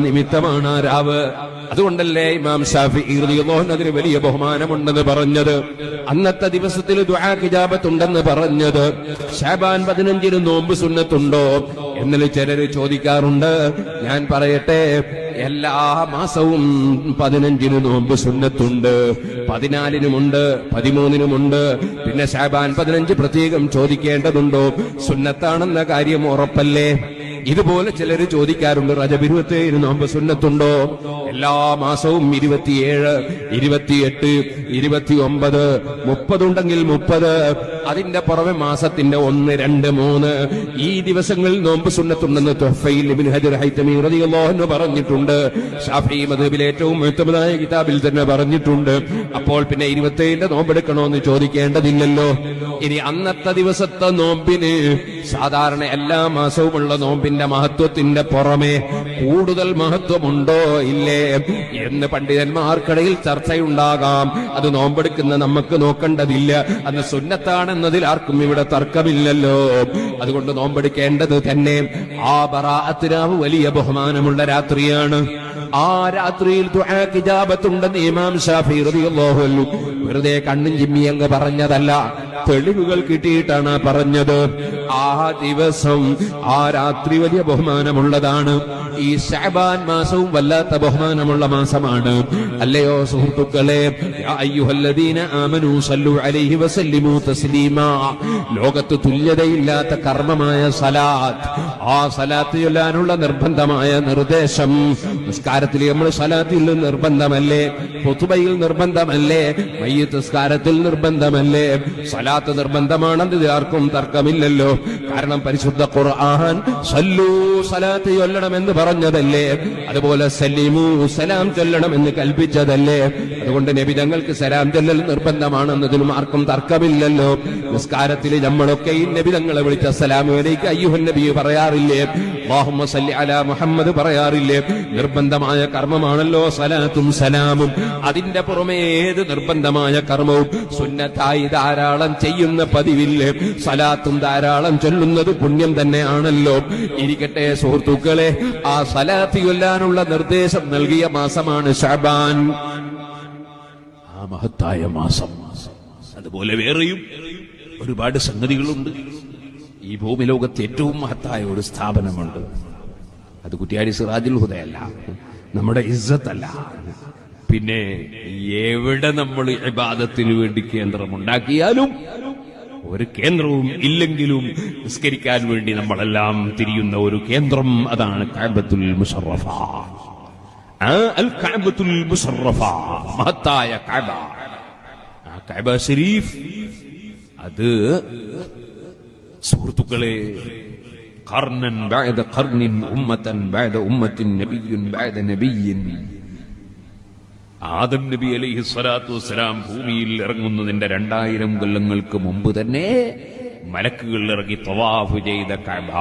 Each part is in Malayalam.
നിമിത്തമാണ് ആ രാവ്. അതുകൊണ്ടല്ലേ ഇമാം ശാഫിഈ റളിയല്ലാഹു അൻഹു അതിന് വലിയ ബഹുമാനമുണ്ടെന്ന് പറഞ്ഞത്, അന്നത്തെ ദിവസത്തിൽ ദുആ ഇജാബത്തുണ്ടെന്ന് പറഞ്ഞത്. ശഅബാൻ 15 നോമ്പ് സുന്നത്തുണ്ടോ എന്നതിൽ ചിലർ ചോദിക്കാറുണ്ട്. ഞാൻ പറയട്ടെ, എല്ലാ മാസവും 15 നോമ്പ് സുന്നത്തുണ്ട്, 14-നുമുണ്ട്, 13-നുമുണ്ട്. പിന്നെ ശഅബാൻ 15 പ്രത്യേകം ചോദിക്കേണ്ടതുണ്ടോ? സുന്നത്താണെന്ന കാര്യം ഉറപ്പല്ലേ? ഇതുപോലെ ചിലർ ചോദിക്കാറുണ്ട്, റജബ് 27 നോമ്പ് സുന്നത്തുണ്ടോ? എല്ലാ മാസവും 27, 28, 29, 30 ഉണ്ടെങ്കിൽ 30, അതിന്റെ പുറമെ മാസത്തിന്റെ 1, 2, 3 ഈ ദിവസങ്ങളിൽ നോമ്പ് സുന്നത്തുണ്ടെന്ന് തുഹ്ഫയിൽ ഇബ്നു ഹജർ ഹൈതമി റളിയല്ലാഹു അൻഹു പറഞ്ഞിട്ടുണ്ട്. ശാഫിഈ മദ്ഹബിലെ ഏറ്റവും മുഅ്തമദായ കിതാബിൽ തന്നെ പറഞ്ഞിട്ടുണ്ട്. അപ്പോൾ പിന്നെ 27 നോമ്പെടുക്കണോ എന്ന് ചോദിക്കേണ്ടതില്ലല്ലോ. ഇനി അന്നത്തെ ദിവസത്തെ നോമ്പിന് സാധാരണ എല്ലാ മാസവുമുള്ള നോമ്പിന്റെ മഹത്വത്തിന്റെ പുറമെ കൂടുതൽ മഹത്വമുണ്ടോ ഇല്ലേ എന്ന് പണ്ഡിതന്മാർക്കിടയിൽ ചർച്ചയുണ്ടാകാം. അത് നോമ്പെടുക്കുന്ന നമുക്ക് നോക്കേണ്ടതില്ല, അന്ന് സുന്നത്താണെന്നതിൽ ആർക്കും ഇവിടെ തർക്കമില്ലല്ലോ. അതുകൊണ്ട് നോമ്പെടുക്കേണ്ടത് തന്നെ. ആ ബറാഅത്ത് രാവ് വലിയ ബഹുമാനമുള്ള രാത്രിയാണ്. ആ രാത്രിയിൽ ദുആക്ക് ഇജാബത്തുണ്ടെന്ന് ഇമാം ശാഫിഈ റളിയല്ലാഹു അൻഹു വെറുതെ കണ്ണും ചിമ്മി അങ്ങ് പറഞ്ഞതല്ല, തെളിവുകൾ കിട്ടിയിട്ടാണ് പറഞ്ഞത്. ആ ദിവസം ആ രാത്രി വലിയ ബഹുമാനമുള്ളതാണ്. ഈ ശഅബാൻ മാസവും വല്ലാത്ത ബഹുമാനമുള്ള മാസമാണ്, അല്ലയോ സുഹൃത്തുക്കളെ? യാ അയ്യുഹല്ലദീന ആമനൂ സല്ലു അലൈഹി വസല്ലിമൂ തസ്ലീമാ. ലോകത്ത് തുല്യതയില്ലാത്ത കർമ്മമായ സലാത്ത്, ആ സലാത്ത് ചൊല്ലാനുള്ള നിർബന്ധമായ നിർദ്ദേശം. നിസ്കാരത്തിൽ നമ്മൾ സലാത്തിൽ നിർബന്ധമല്ലേ? ഖുതുബയിൽ നിർബന്ധമല്ലേ? മയ്യിത്ത് നിസ്കാരത്തിൽ നിർബന്ധമല്ലേ? സലാത്ത് നിർബന്ധമാണെന്ന് ആർക്കും തർക്കമില്ലല്ലോ. കാരണം പരിശുദ്ധ ഖുർആൻ സല്ലു സലാത്ത് ചൊല്ലണമെന്ന് പറഞ്ഞതല്ലേ, അതുപോലെ സല്ലിമു സലാം ചൊല്ലണമെന്ന് കൽപ്പിച്ചതല്ലേ. അതുകൊണ്ട് നബി തങ്ങൾക്ക് സലാം ചൊല്ലൽ നിർബന്ധമാണെന്നതിലും ആർക്കും തർക്കമില്ലല്ലോ. നിസ്കാരത്തിൽ നമ്മളൊക്കെ ഈ നബി തങ്ങളെ വിളിച്ച അസ്സലാമു അലൈക അയ്യുഹൻ നബി പറയാറില്ലേ? അല്ലാഹുമ്മ സല്ലി അലാ മുഹമ്മദ് പറയാറില്ലേ? നിർബന്ധമായ കർമ്മമാണല്ലോ സലാത്തും സലാമും. അതിന്റെ പുറമെ ഏത് നിർബന്ധമായ കർമ്മവും സുന്നത്തായി ധാരാളം ചെയ്യുന്ന പതിവില്ലേ. സലാത്തും ധാരാളം ചൊല്ലുന്നത് പുണ്യം തന്നെയാണല്ലോ. ഇരിക്കട്ടെ സുഹൃത്തുക്കളെ, ആ സലാത്ത് ചൊല്ലാനുള്ള നിർദ്ദേശം നൽകിയ മാസമാണ് ശഅബാൻ, ആ മഹത്തായ മാസം. അതുപോലെ വേറെയും ഒരുപാട് സംഗതികളുണ്ട്. ഈ ഭൂമി ലോകത്ത് ഏറ്റവും മഹത്തായ ഒരു സ്ഥാപനമുണ്ട്. അത് കുറ്റ്യാടി സിറാജുൽ ഹുദയല്ല, നമ്മുടെ ഇസ്സത്തല്ല. പിന്നെ എവിടെ നമ്മൾ ഇബാദത്തിന് വേണ്ടി കേന്ദ്രമുണ്ടാക്കിയാലും ഒരു കേന്ദ്രവും ഇല്ലെങ്കിലും നിസ്കരിക്കാൻ വേണ്ടി നമ്മളെല്ലാം തിരിയുന്ന ഒരു കേന്ദ്രം, അതാണ് കഅബത്തുൽ മുശറഫ. അൽ കഅബത്തുൽ മുശറഫ, മഹത്തായ കഅബ. ആ കഅബ ശരീഫ്, അത് സുഹൃത്തുക്കളെ, ഖർനൻ ബഅദ ഖർനിൻ ഉമ്മതൻ ബഅദ ഉമ്മത്തിൻ നബിയ്യുൻ ബഅദ നബിയ്യിൻ. ആദം നബി അലൈഹി സ്വലാത്തു വസ്സലാം ഭൂമിയിൽ ഇറങ്ങുന്നതിന്റെ 2000 കൊല്ലങ്ങൾക്ക് മുമ്പ് തന്നെ മലക്കുകൾ ഇറങ്ങി തവാഫ് ചെയ്ത കഅബ.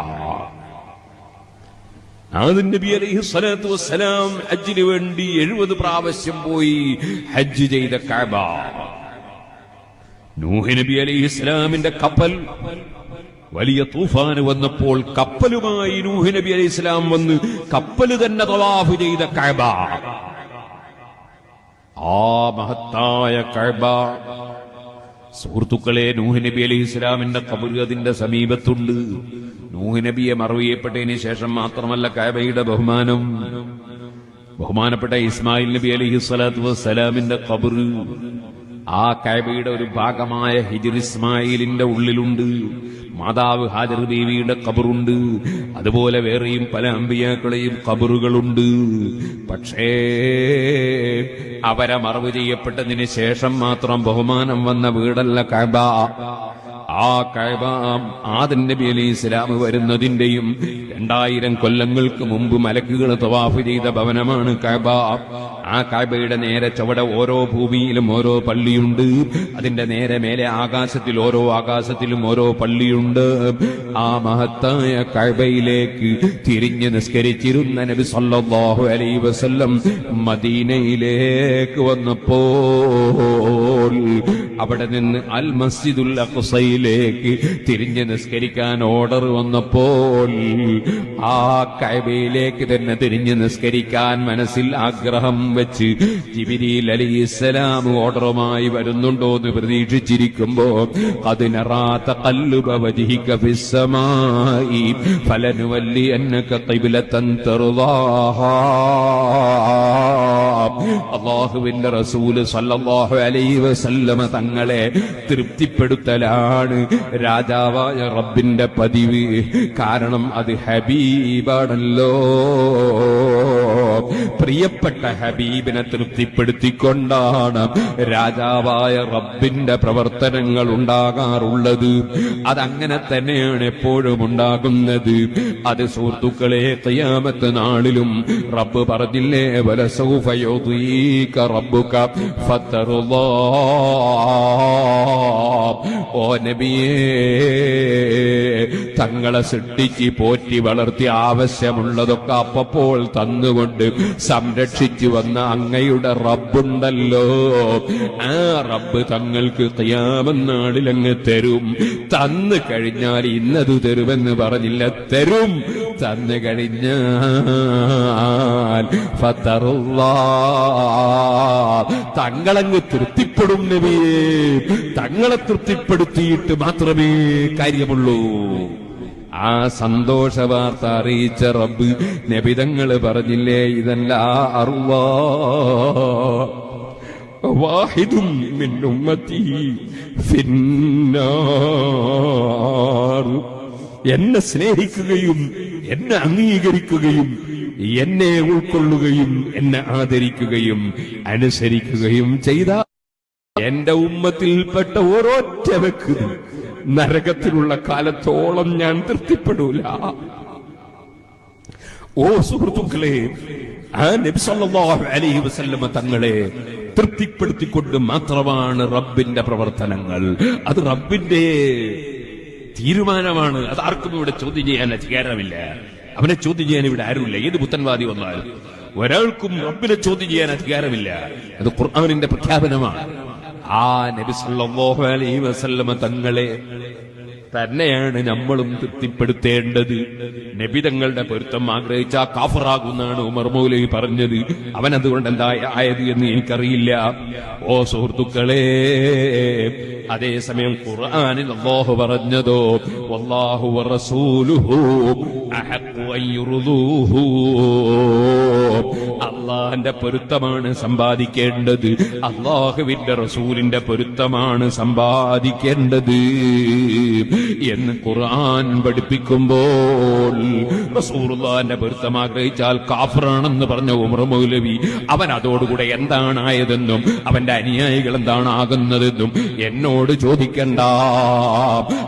ആദം നബി അലൈഹി സ്വലാത്തു വസ്സലാം ഹജ്ജിന് വേണ്ടി 70 പ്രാവശ്യം പോയി ഹജ്ജ് ചെയ്ത കഅബ. നൂഹ് നബി അലൈഹി ഇസ്ലാമിന്റെ കപ്പൽ വലിയ തൂഫാന് വന്നപ്പോൾ കപ്പലുമായി നൂഹ് നബി അലൈഹി ഇസ്ലാം വന്ന് കപ്പല് തന്നെ തവാഫ് ചെയ്ത കഅബ. ആ മഹത്തായ കഅബ സുഹൃത്തുക്കളെ, നൂഹ് നബി അലൈഹി ഇസ്ലാമിന്റെ ഖബർ അതിന്റെ സമീപത്തുണ്ട്. നൂഹ് നബിയെ മറവിയപ്പെട്ടതിന് ശേഷം മാത്രമല്ല കഅബയുടെ ബഹുമാനം, ബഹുമാനപ്പെട്ട ഇസ്മായിൽ നബി അലൈഹി സ്വലാത്തു വസ്സലാമിന്റെ ഖബർ ആ കഅബയുടെ ഒരു ഭാഗമായ ഹിജ്ർ ഇസ്മായിലിന്റെ ഉള്ളിലുണ്ട്. മാതാവ് ഹാജർ ദേവിയുടെ ഖബറുണ്ട്. അതുപോലെ വേറെയും പല അമ്പിയാക്കളെയും ഖബറുകളുണ്ട്. പക്ഷേ അവരെ മറവ് ചെയ്യപ്പെട്ടതിന് ശേഷം മാത്രം ബഹുമാനം വന്ന വീടല്ല കഅബ. ആ കഅബ ആദം നബി അലൈഹി ഇസ്ലാം വരുന്നതിന്റെയും 2000 കൊല്ലങ്ങൾക്ക് മുമ്പ് മലക്കുകൾ തവാഫ് ചെയ്ത ഭവനമാണ് കഅബ. ആ കഅബയുടെ നേരെ ചുവടെ ഓരോ ഭൂമിയിലും ഓരോ പള്ളിയുണ്ട്. അതിന്റെ നേരെ മേലെ ആകാശത്തിൽ ഓരോ ആകാശത്തിലും ഓരോ പള്ളിയുണ്ട്. ആ മഹത്തായ കഅബയിലേക്ക് തിരിഞ്ഞ് നിസ്കരിച്ചിരുന്ന നബി സല്ലല്ലാഹു അലൈഹി വസല്ലം മദീനയിലേക്ക് വന്നപ്പോൾ അവിടെ നിന്ന് അൽ മസ്ജിദുൽ അഖ്സയിലേക്ക് തിരിഞ്ഞ് നിസ്കരിക്കാൻ ഓർഡർ വന്നപ്പോൾ ആ കഅബയിലേക്ക് തന്നെ തിരിഞ്ഞ് നിസ്കരിക്കാൻ മനസ്സിൽ ആഗ്രഹം വെച്ച് ജിബ്രീൽ അലൈഹിസ്സലാം ഓർഡറുമായി വരുന്നുണ്ടോ എന്ന് പ്രതീക്ഷിച്ചിരിക്കുമ്പോ ഖദ് നറാ തഖല്ലുബ വജ്ഹിക ഫിസ്സമായി ഫലനുവല്ലിയന്നക ഖിബ്ലതൻ തർദാഹാ. അല്ലാഹുവിന്റെ റസൂല് സല്ലല്ലാഹു അലൈഹി വസല്ലമ തങ്ങളെ തൃപ്തിപ്പെടുത്തലാണ് രാജാവായ റബ്ബിന്റെ പതിവ്. കാരണം അത് ഹബീബാണല്ലോ. പ്രിയപ്പെട്ട ഹബീബിനെ തൃപ്തിപ്പെടുത്തിക്കൊണ്ടാണ് രാജാവായ റബ്ബിന്റെ പ്രവർത്തനങ്ങൾ ഉണ്ടാകാറുള്ളത്. അതങ്ങനെ തന്നെയാണ് എപ്പോഴും ഉണ്ടാകുന്നത്. അത് സുഹൃത്തുക്കളെ ഖിയാമത്ത് നാളിലും റബ്ബ് പറഞ്ഞില്ലേ, വലസൗഫ യുദീക റബ്ബുക ഫതർദാ. ഓ നബിയേ, തങ്ങളെ സൃഷ്ടിച്ച് പോറ്റി വളർത്തി ആവശ്യമുള്ളതൊക്കെ അപ്പോൾ തന്നുകൊണ്ട് സംരക്ഷിച്ചു വന്ന അങ്ങയുടെ റബ്ബുണ്ടല്ലോ, ആ റബ്ബ് തങ്ങൾക്ക് ഖിയാമത്ത് നാളിൽ അങ്ങ് തരും. തന്നു കഴിഞ്ഞാൽ ഇന്നത് തരുമെന്ന് പറഞ്ഞില്ല, തരും. തന്നു കഴിഞ്ഞാൽ ഫതറുല്ലാ, തങ്ങളങ്ങ് തൃപ്തിപ്പെടും നബിയേ. തങ്ങളെ തൃപ്തിപ്പെടുത്തിയിട്ട് മാത്രമേ കാര്യമുള്ളൂ. ആ സന്തോഷ വാർത്ത അറിയിച്ച റബ്ബ് നബിതങ്ങള് പറഞ്ഞില്ലേ, ഇതല്ല അർവാ വാഹിദും മിൻ ഉമ്മത്തി ഫിന്നാർ. എന്നെ സ്നേഹിക്കുകയും എന്നെ അംഗീകരിക്കുകയും എന്നെ ഉൾക്കൊള്ളുകയും എന്നെ ആദരിക്കുകയും അനുസരിക്കുകയും ചെയ്ത എന്റെ ഉമ്മത്തിൽപ്പെട്ട ഓരോറ്റ വ്യക്തി നരകത്തിലുള്ള കാലത്തോളം ഞാൻ തൃപ്തിപ്പെടൂല. ഓ സുഹൃത്തുക്കളെ, ആ നബി സല്ലല്ലാഹു അലൈഹി വസല്ലമ തങ്ങളെ തൃപ്തിപ്പെടുത്തിക്കൊണ്ട് മാത്രമാണ് റബ്ബിന്റെ പ്രവർത്തനങ്ങൾ. അത് റബ്ബിന്റെ തീരുമാനമാണ്. അത് ആർക്കും ഇവിടെ ചോദ്യം ചെയ്യാൻ അധികാരമില്ല. അവനെ ചോദ്യം ചെയ്യാൻ ഇവിടെ ആരുമില്ല. ഏത് പുത്തൻവാദി വന്നാലും ഒരാൾക്കും റബ്ബിനെ ചോദ്യം ചെയ്യാൻ അധികാരമില്ല. അത് ഖുർആനിന്റെ പ്രഖ്യാപനമാണ്. ആ നബി സല്ലല്ലാഹു അലൈഹി വസല്ലമ തങ്ങളെ തന്നെയാണ് നമ്മളും തൃപ്തിപ്പെടുത്തേണ്ടത്. നബി തങ്ങളുടെ പൊരുത്തം ആഗ്രഹിച്ച കാഫറാകുന്നാണ് ഉമർ മൗലവി പറഞ്ഞത്. അവൻ അതുകൊണ്ട് എന്താ ആയത് എന്ന് എനിക്കറിയില്ല. ഓ സുഹൃത്തുക്കളെ, അതേസമയം ഖുർആനിൽ അല്ലാഹു പറഞ്ഞതോ, വല്ലാഹു വറസൂലുഹു അഹഖു അൻ യുർദൂഹു. അല്ലാഹുവിന്റെ പൊരുത്തമാണ് സമ്പാദിക്കേണ്ടത്, അല്ലാഹുവിന്റെ റസൂലിന്റെ പൊരുത്തമാണ് സമ്പാദിക്കേണ്ടത് എന്ന് ഖുർആൻ പഠിപ്പിക്കുമ്പോൾ റസൂലുള്ളാഹിന്റെ പൊരുത്തം ആഗ്രഹിച്ചാൽ കാഫിറാണെന്ന് പറഞ്ഞ ഉമർ മൗലവി, അവൻ അതോടുകൂടെ എന്താണായതെന്നും അവന്റെ അനുയായികൾ എന്താണ് ആകുന്നതെന്നും എന്നോട് ചോദിക്കണ്ട.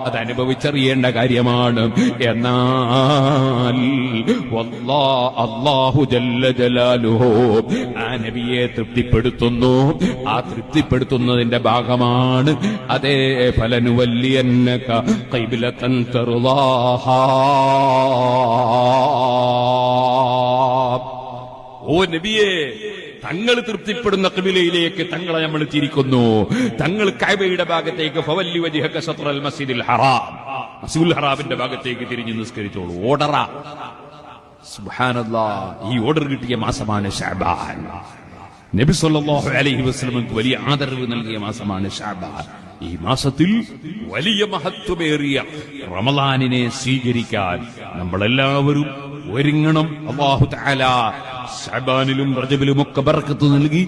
അത് അനുഭവിച്ചറിയേണ്ട കാര്യമാണ്. എന്നാൽ അല്ലാഹു ജല്ല ജലാലുഹു ആ നബിയെ തൃപ്തിപ്പെടുത്തുന്നു. ആ തൃപ്തിപ്പെടുത്തുന്നതിന്റെ ഭാഗമാണ് അതേ ഫലനുവല്ലിയന്നക ഖിബ്ലതൻ തർദാഹാ. ഓ നബിയെ, തങ്ങൾ തൃപ്തിപ്പെടുന്ന ഖിബ്ലയിലേക്ക് തങ്ങളെ നമ്മൾ തിരിക്കുന്നു. തങ്ങൾ കഅബയുടെ ഭാഗത്തേക്ക് ഫവല്ലി വജ്ഹക ശത്റൽ മസ്ജിദിൽ ഹറാം, മസ്ജിദുൽ ഹറാമിന്റെ ഭാഗത്തേക്ക് തിരിഞ്ഞു നിസ്കരിച്ചോളൂ. ഓർഡറാ. സുബ്ഹാനല്ലാഹ്, ഈ ഓർഡർ കിട്ടിയ മാസമാണ് ശഅബാൻ. നബി സല്ലല്ലാഹു അലൈഹി വസല്ലമക്ക് വലിയ ആദരവ് നൽകിയ മാസമാണ് ശഅബാൻ. ഈ മാസത്തിൽ വലിയ മഹത്വമേറിയ റമളാനിനെ സ്വീകരിക്കാൻ നമ്മളെല്ലാവരും ഒരുങ്ങണം. അല്ലാഹു തആല ശഅബാനിലും റജബിലും ഒക്കെ ബർക്കത്ത് നൽകി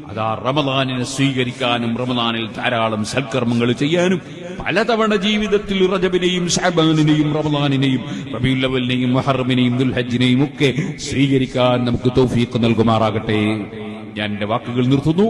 അതാ റമളാനിനെ സ്വീകരിക്കാനും റമളാനിൽ ധാരാളം സൽക്കർമ്മങ്ങൾ ചെയ്യാനും പലതവണ ജീവിതത്തിൽ റജബിനെയും ശഅബാനിനെയും റമളാനിനെയും റബീഉൽ അവ്വലിനെയും മുഹറമിനെയും ദുൽഹജ്ജിനെയും ഒക്കെ സ്വീകരിക്കാൻ നമുക്ക് തൗഫീഖ് നൽകുമാറാകട്ടെ. ഞാൻ എന്റെ വാക്കുകൾ നിർത്തുന്നു.